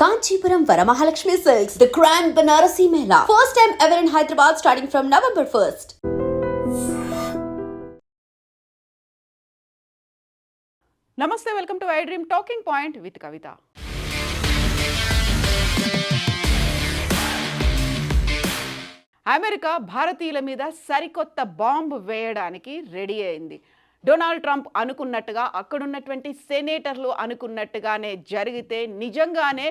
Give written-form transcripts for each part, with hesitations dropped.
Kanchipuram Varamahalakshmi Silks, the Grand Banarasi Mela. First time ever in Hyderabad starting from November 1st. నమస్తే, welcome to I dream talking point with Kavitha. America భారతీయుల మీద సరికొత్త bomb వేయడానికి ready అయింది. Donald Trump అనుకున్నట్టుగా, అక్కడున్నటువంటి సెనేటర్లు అనుకున్నట్టుగానే జరిగితే నిజంగానే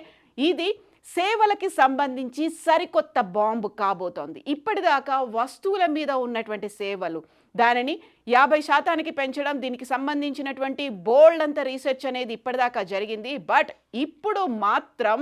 ఇది సేవలకి సంబంధించి సరికొత్త బాంబు కాబోతోంది. ఇప్పటిదాకా వస్తువుల మీద ఉన్నటువంటి సేవలు దానిని 50% పెంచడం, దీనికి సంబంధించినటువంటి బోల్డ్ అంత రీసెర్చ్ అనేది ఇప్పటిదాకా జరిగింది. బట్ ఇప్పుడు మాత్రం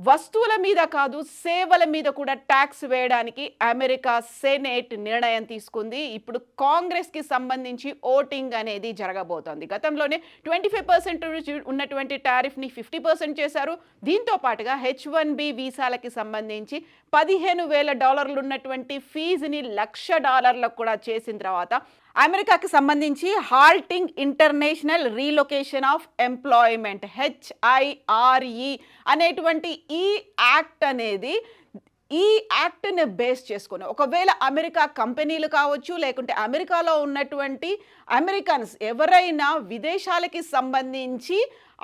వస్తువుల మీద కాదు, సేవల మీద కూడా ట్యాక్స్ వేయడానికి అమెరికా సెనేట్ నిర్ణయం తీసుకుంది. ఇప్పుడు కాంగ్రెస్కి సంబంధించి ఓటింగ్ అనేది జరగబోతోంది. గతంలోనే 25% ఉన్నటువంటి టారిఫ్ని 50% చేశారు. దీంతో పాటుగా H1B వీసాలకి సంబంధించి $15,000 ఉన్నటువంటి ఫీజుని $1,00,000 కూడా చేసిన తర్వాత అమెరికాకి సంబంధించి halting international relocation of employment HIRE అనేటువంటి ఈ యాక్ట్ అనేది, ఈ యాక్ట్ని బేస్ చేసుకుని ఒకవేళ అమెరికా కంపెనీలు కావచ్చు, లేకుంటే అమెరికాలో ఉన్నటువంటి అమెరికన్స్ ఎవరైనా విదేశాలకి సంబంధించి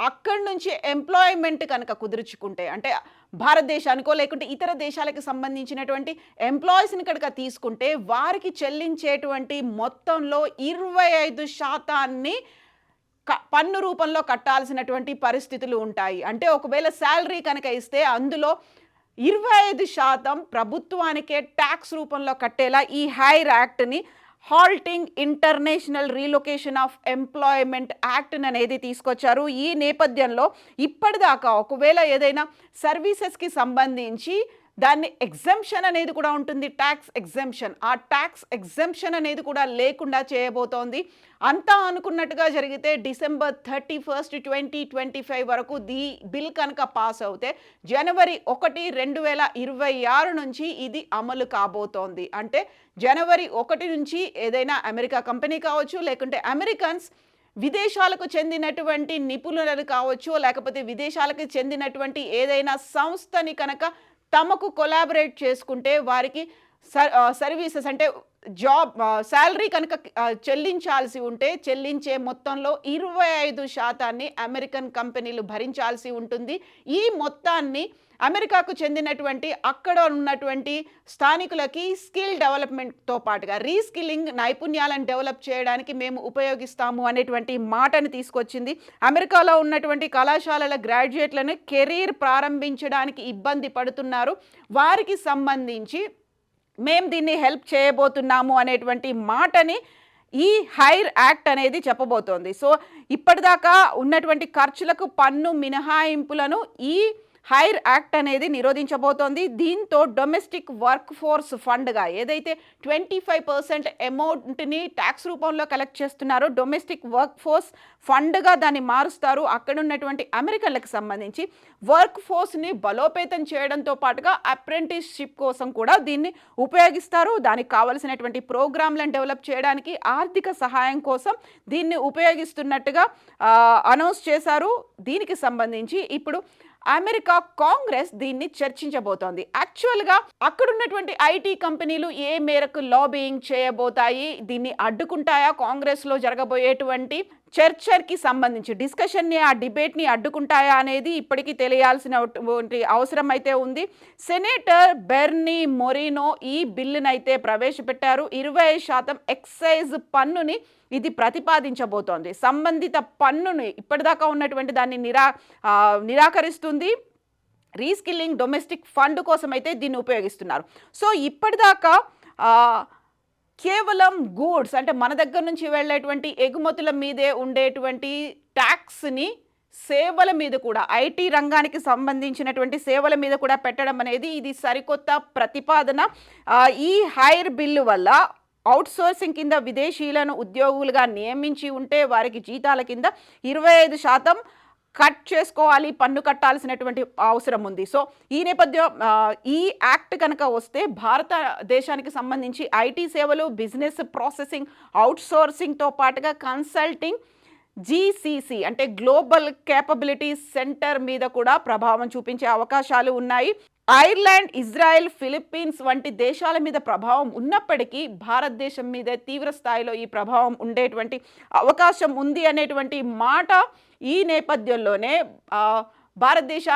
అక్కడి నుంచి ఎంప్లాయ్మెంట్ కనుక కుదుర్చుకుంటే, అంటే భారతదేశానికో లేకుంటే ఇతర దేశాలకు సంబంధించినటువంటి ఎంప్లాయీస్ని కనుక తీసుకుంటే వారికి చెల్లించేటువంటి మొత్తంలో 25% పన్ను రూపంలో కట్టాల్సినటువంటి పరిస్థితులు ఉంటాయి. అంటే ఒకవేళ శాలరీ కనుక ఇస్తే అందులో 25% ప్రభుత్వానికే ట్యాక్స్ రూపంలో కట్టేలా ఈ హైర్ యాక్ట్ని, halting international relocation of employment act అనేది తీసుకొచ్చారు. ఈ నేపథ్యంలో ఇప్పటిదాకా ఒకవేళ ఏదైనా సర్వీసెస్కి సంబంధించి దాన్ని ఎగ్జంప్షన్ అనేది కూడా ఉంటుంది, ట్యాక్స్ ఎగ్జంప్షన్. ఆ ట్యాక్స్ ఎగ్జంప్షన్ అనేది కూడా లేకుండా చేయబోతోంది. అంతా అనుకున్నట్టుగా జరిగితే December 31st, 2025 వరకు ఈ బిల్ కనుక పాస్ అవుతే January 1, 2026 నుంచి ఇది అమలు కాబోతోంది. అంటే January 1 నుంచి ఏదైనా అమెరికా కంపెనీ కావచ్చు, లేకుంటే అమెరికన్స్ విదేశాలకు చెందినటువంటి నిపుణులను కావచ్చు, లేకపోతే విదేశాలకు చెందినటువంటి ఏదైనా సంస్థని కనుక తమకు కొలాబరేట్ చేసుకుంటే వారికి సర్వీసెస్ అంటే జాబ్ శాలరీ కనుక చెల్లించాల్సి ఉంటే చెల్లించే మొత్తంలో 25% అమెరికన్ కంపెనీలు భరించాల్సి ఉంటుంది. ఈ మొత్తాన్ని అమెరికాకు చెందినటువంటి అక్కడ ఉన్నటువంటి స్థానికులకి స్కిల్ డెవలప్మెంట్తో పాటుగా రీస్కిల్లింగ్, నైపుణ్యాలను డెవలప్ చేయడానికి మేము ఉపయోగిస్తాము అనేటువంటి మాటను తీసుకొచ్చింది. అమెరికాలో ఉన్నటువంటి కళాశాలల గ్రాడ్యుయేట్లను కెరీర్ ప్రారంభించడానికి ఇబ్బంది పడుతున్నారు, వారికి సంబంధించి మేము దీన్ని హెల్ప్ చేయబోతున్నాము అనేటువంటి మాటని ఈ హైర్ యాక్ట్ అనేది చెప్పబోతోంది. సో ఇప్పటిదాకా ఉన్నటువంటి ఖర్చులకు పన్ను మినహాయింపులను ఈ హైర్ యాక్ట్ అనేది నిరోధించబోతోంది. దీంతో డొమెస్టిక్ వర్క్ ఫోర్స్ ఫండ్గా ఏదైతే 25% అమౌంట్ని ట్యాక్స్ రూపంలో కలెక్ట్ చేస్తున్నారో డొమెస్టిక్ వర్క్ ఫోర్స్ ఫండ్గా దాన్ని మారుస్తారు. అక్కడ ఉన్నటువంటి అమెరికన్లకు సంబంధించి వర్క్ ఫోర్స్ని బలోపేతం చేయడంతో పాటుగా అప్రెంటిస్షిప్ కోసం కూడా దీన్ని ఉపయోగిస్తారు. దానికి కావలసినటువంటి ప్రోగ్రాంలను డెవలప్ చేయడానికి, ఆర్థిక సహాయం కోసం దీన్ని ఉపయోగిస్తున్నట్టుగా అనౌన్స్ చేశారు. దీనికి సంబంధించి ఇప్పుడు అమెరికా కాంగ్రెస్ దీన్ని చర్చించబోతోంది. యాక్చువల్గా అక్కడున్నటువంటి ఐటీ కంపెనీలు ఏ మేరకు లాబియింగ్ చేయబోతాయి, దీన్ని అడ్డుకుంటాయా, కాంగ్రెస్లో జరగబోయేటువంటి చర్చకి సంబంధించి డిస్కషన్ని, ఆ డిబేట్ని అడ్డుకుంటాయా అనేది ఇప్పటికీ తెలియాల్సినటువంటి అవసరం అయితే ఉంది. సెనేటర్ బెర్నీ మొరినో ఈ బిల్లునైతే ప్రవేశపెట్టారు. 20% ఎక్సైజ్ పన్నుని ఇది ప్రతిపాదించబోతోంది. సంబంధిత పన్నుని ఇప్పటిదాకా ఉన్నటువంటి దాన్ని నిరాకరిస్తుంది. రీస్కిల్లింగ్ డొమెస్టిక్ ఫండ్ కోసం అయితే దీన్ని ఉపయోగిస్తున్నారు. సో ఇప్పటిదాకా కేవలం గూడ్స్ అంటే మన దగ్గర నుంచి వెళ్ళేటువంటి ఎగుమతుల మీదే ఉండేటువంటి ట్యాక్స్ని సేవల మీద కూడా, ఐటీ రంగానికి సంబంధించినటువంటి సేవల మీద కూడా పెట్టడం అనేది ఇది సరికొత్త ప్రతిపాదన. ఈ హైర్ బిల్లు వల్ల అవుట్సోర్సింగ్ కింద విదేశీయులను ఉద్యోగులుగా నియమించి ఉంటే వారికి జీతాల కింద 25% కట్ చేసుకోవాలి, పన్ను కట్టాల్సినటువంటి అవసరం ఉంది. సో ఈ నేపథ్యం ఈ యాక్ట్ కనుక వస్తే భారతదేశానికి సంబంధించి ఐటీ సేవలు, బిజినెస్ ప్రాసెసింగ్, అవుట్సోర్సింగ్తో పాటుగా కన్సల్టింగ్, జీసీసీ అంటే గ్లోబల్ కేపబిలిటీ సెంటర్ మీద కూడా ప్రభావం చూపించే అవకాశాలు ఉన్నాయి. ఐర్లాండ్, ఇజ్రాయెల్, ఫిలిప్పీన్స్ వంటి దేశాల మీద ప్రభావం ఉన్నప్పటికీ భారతదేశం మీద తీవ్ర స్థాయిలో ఈ ప్రభావం ఉండేటువంటి అవకాశం ఉంది అనేటువంటి మాట ఈ నేపథ్యంలోనే భారతదేశ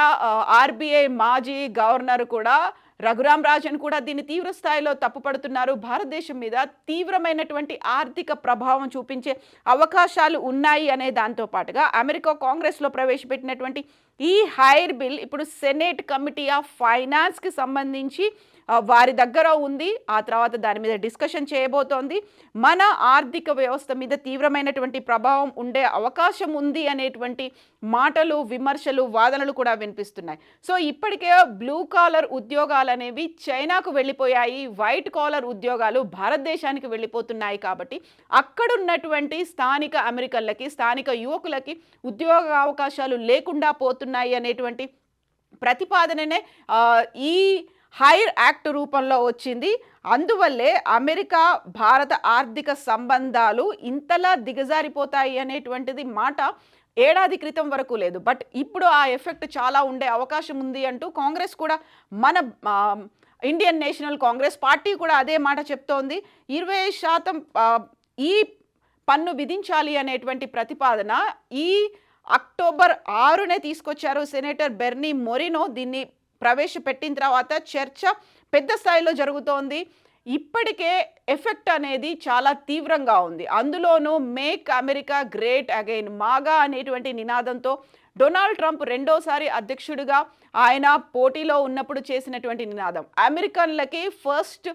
ఆర్బీఐ మాజీ గవర్నర్ కూడా రఘురామ్ రాజన్ కూడా దీన్ని తీవ్ర స్థాయిలో తప్పుపడుతున్నారు. భారతదేశం మీద తీవ్రమైనటువంటి ఆర్థిక ప్రభావం చూపించే అవకాశాలు ఉన్నాయి అనే దాంతో పాటుగా అమెరికా కాంగ్రెస్లో ప్రవేశపెట్టినటువంటి ఈ హైర్ బిల్ ఇప్పుడు సెనేట్ కమిటీ ఆఫ్ ఫైనాన్స్కి సంబంధించి వారి దగ్గర ఉంది. ఆ తర్వాత దాని మీద డిస్కషన్ చేయబోతోంది. మన ఆర్థిక వ్యవస్థ మీద తీవ్రమైనటువంటి ప్రభావం ఉండే అవకాశం ఉంది అనేటువంటి మాటలు, విమర్శలు, వాదనలు కూడా వినిపిస్తున్నాయి. సో ఇప్పటికే బ్లూ కాలర్ ఉద్యోగాలు అనేవి చైనాకు వెళ్ళిపోయాయి, వైట్ కాలర్ ఉద్యోగాలు భారతదేశానికి వెళ్ళిపోతున్నాయి. కాబట్టి అక్కడున్నటువంటి స్థానిక అమెరికన్లకి, స్థానిక యువకులకి ఉద్యోగ అవకాశాలు లేకుండా పోతున్నాయి అనేటువంటి ప్రతిపాదననే ఈ హైర్ యాక్ట్ రూపంలో వచ్చింది. అందువల్లే అమెరికా భారత ఆర్థిక సంబంధాలు ఇంతలా దిగజారిపోతాయి అనేటువంటిది మాట ఏడాది క్రితం వరకు లేదు. బట్ ఇప్పుడు ఆ ఎఫెక్ట్ చాలా ఉండే అవకాశం ఉంది అంటూ కాంగ్రెస్ కూడా, మన ఇండియన్ నేషనల్ కాంగ్రెస్ పార్టీ కూడా అదే మాట చెప్తోంది. 20% ఈ పన్ను విధించాలి అనేటువంటి ప్రతిపాదన ఈ అక్టోబర్ 6నే తీసుకొచ్చారు సెనేటర్ బెర్నీ మొరినో. దీన్ని ప్రవేశపెట్టిన తర్వాత చర్చ పెద్ద స్థాయిలో జరుగుతోంది. ఇప్పటికే ఎఫెక్ట్ అనేది చాలా తీవ్రంగా ఉంది. అందులోనూ మేక్ అమెరికా గ్రేట్ అగైన్, మాగా అనేటువంటి నినాదంతో డొనాల్డ్ ట్రంప్ రెండోసారి అధ్యక్షుడిగా ఆయన పోటీలో ఉన్నప్పుడు చేసినటువంటి నినాదం, అమెరికన్లకి ఫస్ట్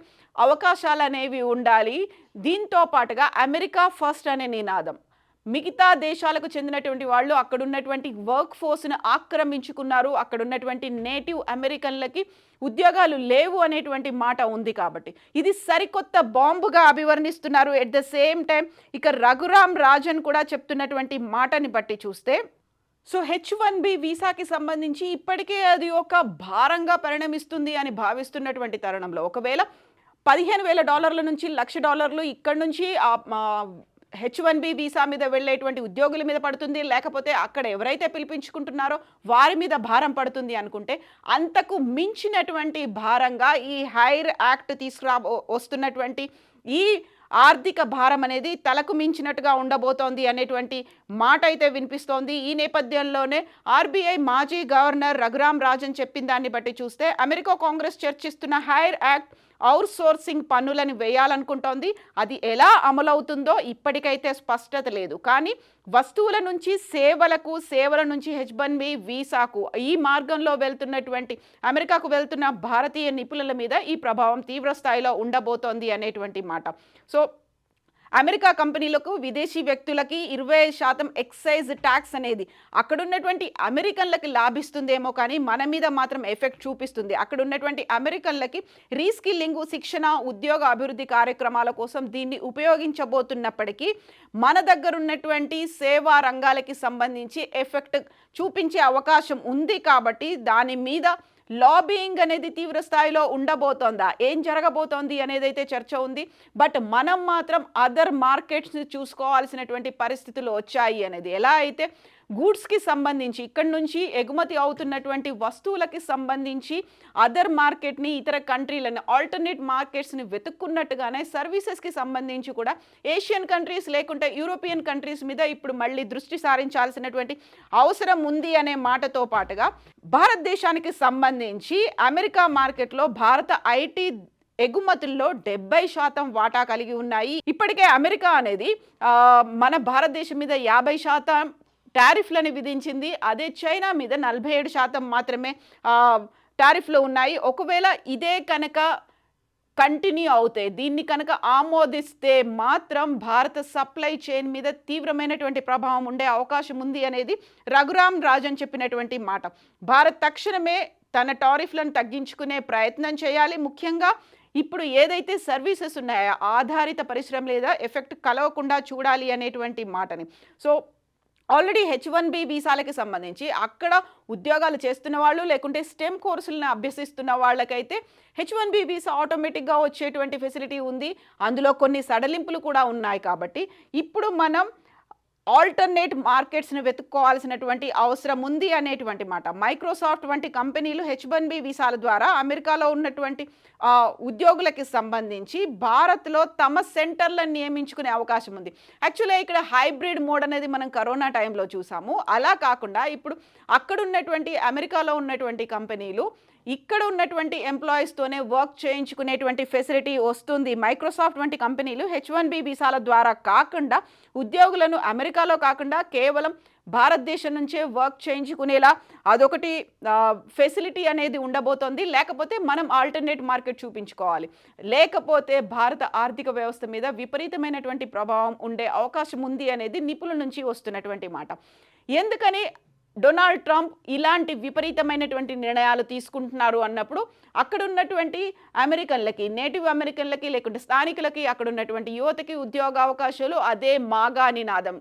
అవకాశాలు అనేవి ఉండాలి, దీంతో పాటుగా అమెరికా ఫస్ట్ అనే నినాదం. మిగతా దేశాలకు చెందినటువంటి వాళ్ళు అక్కడ ఉన్నటువంటి వర్క్ ఫోర్స్ను ఆక్రమించుకున్నారు, అక్కడ ఉన్నటువంటి నేటివ్ అమెరికన్లకి ఉద్యోగాలు లేవు అనేటువంటి మాట ఉంది. కాబట్టి ఇది సరికొత్త బాంబుగా అభివర్ణిస్తున్నారు. ఎట్ ద సేమ్ టైం ఇక రఘురామ్ రాజన్ కూడా చెప్తున్నటువంటి మాటని బట్టి చూస్తే, సో H1B వీసాకి సంబంధించి ఇప్పటికే అది ఒక భారంగా పరిణమిస్తుంది అని భావిస్తున్నటువంటి తరుణంలో ఒకవేళ $15,000 నుంచి $1,00,000 ఇక్కడి నుంచి H1B వీసా మీద వెళ్ళేటువంటి ఉద్యోగుల మీద పడుతుంది, లేకపోతే అక్కడ ఎవరైతే పిలిపించుకుంటున్నారో వారి మీద భారం పడుతుంది అనుకుంటే, అంతకు మించినటువంటి భారంగా ఈ హైర్ యాక్ట్ వస్తున్నటువంటి ఈ ఆర్థిక భారం అనేది తలకు మించినట్టుగా ఉండబోతోంది అనేటువంటి మాట అయితే వినిపిస్తోంది. ఈ నేపథ్యంలోనే ఆర్బీఐ మాజీ గవర్నర్ రఘురామ్ రాజన్ చెప్పిన దాన్ని బట్టి చూస్తే, అమెరికా కాంగ్రెస్ చర్చిస్తున్న హైర్ యాక్ట్ అవుట్ సోర్సింగ్ పన్నులను వేయాలనుకుంటోంది. అది ఎలా అమలవుతుందో ఇప్పటికైతే స్పష్టత లేదు. కానీ వస్తువుల నుంచి సేవలకు, సేవల నుంచి H1B వీసాకు ఈ మార్గంలో వెళ్తున్నటువంటి అమెరికాకు వెళ్తున్న భారతీయ నిపుణుల మీద ఈ ప్రభావం తీవ్ర స్థాయిలో ఉండబోతోంది అనేటువంటి మాట. సో అమెరికా కంపెనీలకు, విదేశీ వ్యక్తులకి 20% ఎక్సైజ్ ట్యాక్స్ అనేది అక్కడ ఉన్నటువంటి అమెరికన్లకి లాభిస్తుందేమో, కానీ మన మీద మాత్రం ఎఫెక్ట్ చూపిస్తుంది. అక్కడ ఉన్నటువంటి అమెరికన్లకి రీస్కిల్లింగ్, శిక్షణ, ఉద్యోగ అభివృద్ధి కార్యక్రమాల కోసం దీన్ని ఉపయోగించబోతున్నప్పటికీ మన దగ్గర ఉన్నటువంటి సేవా రంగాలకి సంబంధించి ఎఫెక్ట్ చూపించే అవకాశం ఉంది. కాబట్టి దాని మీద లాబింగ్ అనేది తీవ్ర స్థాయిలో ఉండబోతోందా, ఏం జరగబోతోంది అనేది అయితే చర్చ ఉంది. బట్ మనం మాత్రం అదర్ మార్కెట్స్ని చూసుకోవాల్సినటువంటి పరిస్థితులు వచ్చాయి అనేది. ఎలా అయితే గూడ్స్కి సంబంధించి ఇక్కడి నుంచి ఎగుమతి అవుతున్నటువంటి వస్తువులకి సంబంధించి అదర్ మార్కెట్ని, ఇతర కంట్రీలని, ఆల్టర్నేట్ మార్కెట్స్ని వెతుక్కున్నట్టుగానే సర్వీసెస్కి సంబంధించి కూడా ఏషియన్ కంట్రీస్ లేకుంటే యూరోపియన్ కంట్రీస్ మీద ఇప్పుడు మళ్ళీ దృష్టి సారించాల్సినటువంటి అవసరం ఉంది అనే మాటతో పాటుగా భారతదేశానికి సంబంధించి అమెరికా మార్కెట్లో భారత ఐటీ ఎగుమతుల్లో 70% వాటా కలిగి ఉన్నాయి. ఇప్పటికే అమెరికా అనేది మన భారతదేశం మీద 50% టారిఫ్లను విధించింది. అదే చైనా మీద 47% మాత్రమే టారిఫ్లు ఉన్నాయి. ఒకవేళ ఇదే కనుక కంటిన్యూ అవుతాయి, దీన్ని కనుక ఆమోదిస్తే మాత్రం భారత సప్లై చైన్ మీద తీవ్రమైనటువంటి ప్రభావం ఉండే అవకాశం ఉంది అనేది రఘురామ్ రాజన్ చెప్పినటువంటి మాట. భారత్ తక్షణమే తన టారిఫ్లను తగ్గించుకునే ప్రయత్నం చేయాలి. ముఖ్యంగా ఇప్పుడు ఏదైతే సర్వీసెస్ ఉన్నాయో ఆధారిత పరిశ్రమ లేదా ఎఫెక్ట్ కలవకుండా చూడాలి అనేటువంటి మాటని. సో ఆల్రెడీ H1B వీసాలకి సంబంధించి అక్కడ ఉద్యోగాలు చేస్తున్న వాళ్ళు, లేకుంటే స్టెమ్ కోర్సులను అభ్యసిస్తున్న వాళ్ళకైతే H1B వీసా ఆటోమేటిక్గా వచ్చేటువంటి ఫెసిలిటీ ఉంది. అందులో కొన్ని సడలింపులు కూడా ఉన్నాయి. కాబట్టి ఇప్పుడు మనం ఆల్టర్నేట్ మార్కెట్స్ని వెతుక్కోవాల్సినటువంటి అవసరం ఉంది అనేటువంటి మాట. మైక్రోసాఫ్ట్ వంటి కంపెనీలు H1B వీసాల ద్వారా అమెరికాలో ఉన్నటువంటి ఉద్యోగులకి సంబంధించి భారత్లో తమ సెంటర్లను నియమించుకునే అవకాశం ఉంది. యాక్చువల్గా ఇక్కడ హైబ్రిడ్ మోడ్ అనేది మనం కరోనా టైంలో చూసాము. అలా కాకుండా ఇప్పుడు అక్కడ ఉన్నటువంటి అమెరికాలో ఉన్నటువంటి కంపెనీలు ఇక్కడ ఉన్నటువంటి ఎంప్లాయీస్తోనే వర్క్ చేయించుకునేటువంటి ఫెసిలిటీ వస్తుంది. మైక్రోసాఫ్ట్ వంటి కంపెనీలు H1B వీసాల ద్వారా కాకుండా ఉద్యోగులను అమెరికాలో కాకుండా కేవలం భారతదేశం నుంచే వర్క్ చేయించుకునేలా అదొకటి ఫెసిలిటీ అనేది ఉండబోతోంది. లేకపోతే మనం ఆల్టర్నేట్ మార్కెట్ చూపించుకోవాలి. లేకపోతే భారత ఆర్థిక వ్యవస్థ మీద విపరీతమైనటువంటి ప్రభావం ఉండే అవకాశం ఉంది అనేది నిపుణుల నుంచి వస్తున్నటువంటి మాట. ఎందుకని డొనాల్డ్ ట్రంప్ ఇలాంటి విపరీతమైనటువంటి నిర్ణయాలు తీసుకుంటున్నారు అన్నప్పుడు అక్కడ ఉన్నటువంటి అమెరికన్లకి, నేటివ్ అమెరికన్లకి, లేకుంటే స్థానికులకి, అక్కడ ఉన్నటువంటి యువతకి ఉద్యోగ అవకాశాలు అదే మాగా నినాదం,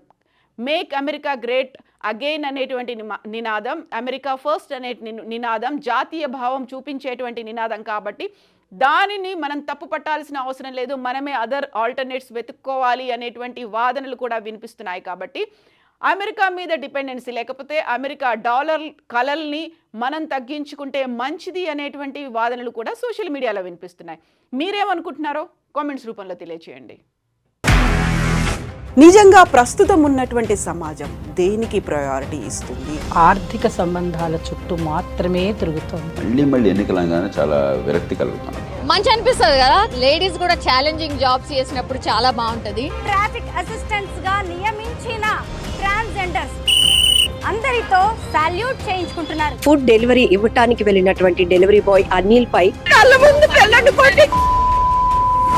మేక్ అమెరికా గ్రేట్ అగైన్ అనేటువంటి నినాదం, అమెరికా ఫస్ట్ అనే నినాదం జాతీయ భావం చూపించేటువంటి నినాదం. కాబట్టి దానిని మనం తప్పు పట్టాల్సిన అవసరం లేదు, మనమే అదర్ ఆల్టర్నేట్స్ వెతుక్కోవాలి అనేటువంటి వాదనలు కూడా వినిపిస్తున్నాయి. కాబట్టి అమెరికా మీద డిపెండెన్సీ లేకపోతే అమెరికా డాలర్ కలల్ని మనం తగ్గించుకుంటే మంచిది అనేటువంటి వాదనలు కూడా సోషల్ మీడియాలో వినిపిస్తున్నాయి. మీరేమనుకుంటున్నారో కామెంట్స్ రూపంలో తెలియచేయండి. నిజంగా ప్రస్తుతం ఉన్నటువంటి సమాజం దేనికి ప్రయారిటీ ఇస్తుంది? ఆర్థిక సంబంధాల చుట్టూ మాత్రమే తిరుగుతోంది. మళ్ళీ ఎన్నికలంగానే చాలా విరక్తి కలుగుతున్నాం. మంచి అనిపిస్తుంది కదా, లేడీస్ కూడా ఛాలెంజింగ్ జాబ్స్ చేసినప్పుడు చాలా బాగుంటది. ట్రాఫిక్ అసిస్టెంట్స్ గా నియమించిన ట్రాన్స్జెండర్స్ అందరితో సాల్యూట్ చేయించుకుంటున్నారు. ఫుడ్ డెలివరీ ఇవ్వటానికి వెళ్ళినటువంటి డెలివరీ బాయ్ అనిల్ పై కళ్ళ ముందు